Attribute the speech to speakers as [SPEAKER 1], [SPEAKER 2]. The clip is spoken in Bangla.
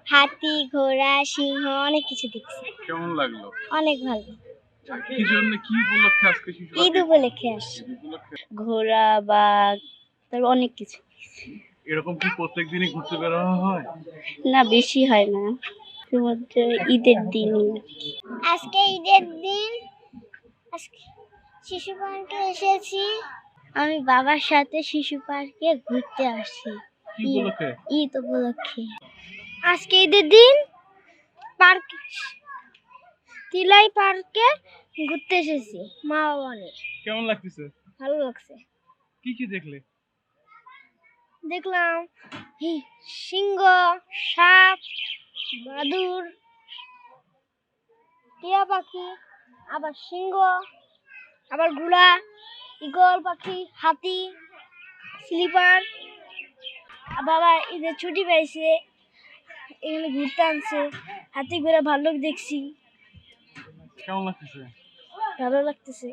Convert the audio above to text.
[SPEAKER 1] হাতি, ঘোড়া, সিংহ অনেক কিছু দেখছি।
[SPEAKER 2] কেমন লাগলো?
[SPEAKER 1] অনেক ভালো।
[SPEAKER 2] কি জন্য, কি উপলক্ষে আজকে শিশু
[SPEAKER 1] ঈদ
[SPEAKER 2] পার্কে?
[SPEAKER 1] উপলক্ষে আসছি।
[SPEAKER 2] ঈদ উপলক্ষে।
[SPEAKER 1] ঘোড়া, বাঘ, তারপর অনেক কিছু।
[SPEAKER 2] এরকম কি প্রত্যেক দিনই ঘুরতে বের হওয়া হয়?
[SPEAKER 1] না, বেশি হয় না, শুধুমাত্র ঈদের দিনই। আজকে ঈদের দিন আজকে শিশু পার্কে এসেছি। আমি বাবার সাথে শিশু পার্কে ঘুরতে আসছি।
[SPEAKER 2] কি উপলক্ষে?
[SPEAKER 1] ঈদ উপলক্ষে। আজকে ঈদের দিন পার্ক তিলাই পার্কে ঘুরতে এসেছি মা বাবা নিয়ে।
[SPEAKER 2] কেমন লাগতেছে?
[SPEAKER 1] ভালো লাগছে।
[SPEAKER 2] কি কি দেখলে?
[SPEAKER 1] দেখলাম সিংহ, সাপ, বাদুড়, টিয়া পাখি, আবার সিংহ, আবার ঘোড়া, ঈগল পাখি, হাতি, স্লিপার। বাবা ঈদের ছুটি পেয়েছে, এখানে ঘুরতে আনছে। হাতি, ঘোড়া, ভাল্লুক দেখছি।
[SPEAKER 2] কেমন লাগতেছে?
[SPEAKER 1] ভালো লাগতেছে।